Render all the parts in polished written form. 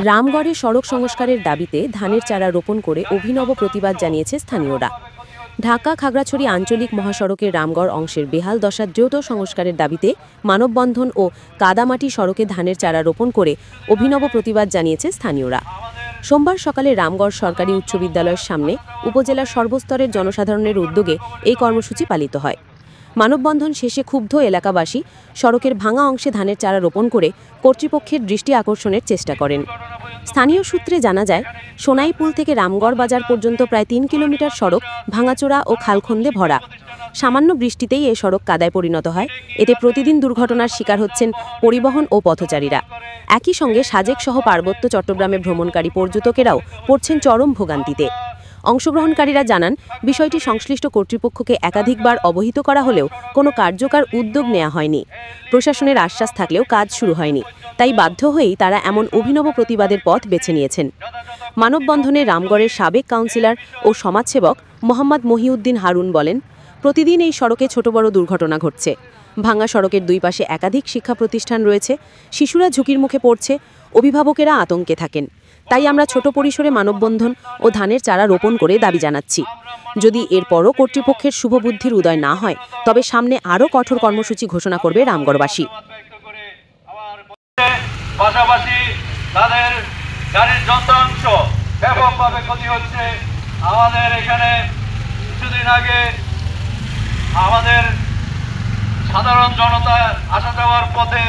রামগড়ে সড়ক সংস্কারের দাবিতে ধানের চারা রোপণ করে অভিনব প্রতিবাদ জানিয়েছে স্থানীয়রা। ঢাকা খাগড়াছড়ি আঞ্চলিক মহাসড়কের রামগড় অংশের বেহাল দশা দ্রুত সংস্কারের দাবিতে মানববন্ধন ও কাদামাটি সড়কে ধানের চারা রোপণ করে অভিনব প্রতিবাদ জানিয়েছে স্থানীয়রা। সোমবার সকালে রামগড় সরকারি উচ্চ বিদ্যালয়ের সামনে উপজেলার সর্বস্তরের জনসাধারণের উদ্যোগে এই কর্মসূচি পালিত হয়। মানববন্ধন শেষে ক্ষুব্ধ এলাকাবাসী সড়কের ভাঙা অংশে ধানের চারা রোপণ করে কর্তৃপক্ষের দৃষ্টি আকর্ষণের চেষ্টা করেন। স্থানীয় সূত্রে জানা যায়, সোনাইপুল থেকে রামগড় বাজার পর্যন্ত প্রায় ৩ কিলোমিটার সড়ক ভাঙাচোরা ও খালখন্দে ভরা। সামান্য বৃষ্টিতেই এ সড়ক কাদায় পরিণত হয়। এতে প্রতিদিন দুর্ঘটনার শিকার হচ্ছেন পরিবহন ও পথচারীরা। একই সঙ্গে সাজেক সহ পার্বত্য চট্টগ্রামে ভ্রমণকারী পর্যটকেরাও পড়ছেন চরম ভোগান্তিতে। অংশগ্রহণকারীরা জানান, বিষয়টি সংশ্লিষ্ট কর্তৃপক্ষকে একাধিকবার অবহিত করা হলেও কোনো কার্যকর উদ্যোগ নেওয়া হয়নি। প্রশাসনের আশ্বাস থাকলেও কাজ শুরু হয়নি। তাই বাধ্য হয়েই তারা এমন অভিনব প্রতিবাদের পথ বেছে নিয়েছেন। মানববন্ধনে রামগড়ের সাবেক কাউন্সিলর ও সমাজসেবক মোহাম্মদ মহিউদ্দিন হারুন বলেন, প্রতিদিন এই সড়কে ছোট বড় দুর্ঘটনা ঘটছে। ভাঙা সড়কের দুই পাশে একাধিক শিক্ষা প্রতিষ্ঠান রয়েছে। শিশুরা ঝুঁকির মুখে পড়ছে, অভিভাবকেরা আতঙ্কে থাকেন। তাই আমরা ছোট পরিসরে মানববন্ধন ও ধানের চারা রোপণ করে দাবি জানাচ্ছি। যদি এরপরও কর্তৃপক্ষের শুভবুদ্ধির উদয় না হয়, তবে সামনে আরও কঠোর কর্মসূচি ঘোষণা করবে রামগড়বাসী। পাশাপাশি তাদের গাড়ির যন্ত্রাংশ ব্যাপকভাবে ক্ষতি হচ্ছে। আমাদের এখানে কিছুদিন আগে আমাদের সাধারণ জনতা আসা যাওয়ার পথে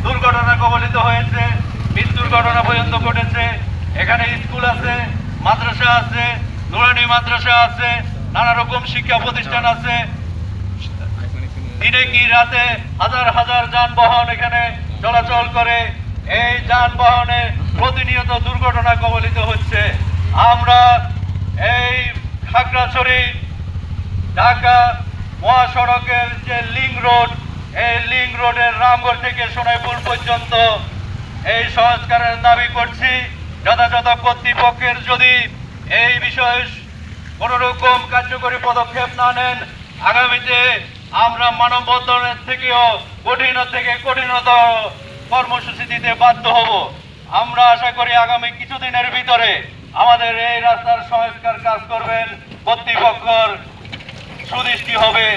দুর্ঘটনা কবলিত হয়েছে, মৃত্যুর ঘটনা পর্যন্ত ঘটেছে। এখানে স্কুল আছে, মাদ্রাসা আছে, নুরানি মাদ্রাসা আছে, নানা রকম শিক্ষা প্রতিষ্ঠান আছে। দিনে কি রাতে হাজার হাজার যানবাহন এখানে চলাচল করে। এই যানবাহনে প্রতিনিয়ত দুর্ঘটনা কবলিত হচ্ছে। আমরা এই খাগড়াছড়ি ঢাকা মহাসড়কের যে লিংক রোড, এই লিংক রোডের রামগড় থেকে সোনাইপুর পর্যন্ত এই সংস্কারের দাবি করছি। যথাযথ কর্তৃপক্ষের যদি এই বিষয়ে কোনো রকম কার্যকরী পদক্ষেপ না নেন, আগামীতে আমরা মানববন্ধনের থেকেও কঠিনতর কর্মসূচি দিতে বাধ্য হব। আমরা আশা করি আগামী কিছুদিনের ভিতরে আমাদের এই রাস্তার সংস্কার কাজ করবেন, কর্তৃপক্ষের সুদৃষ্টি হবে।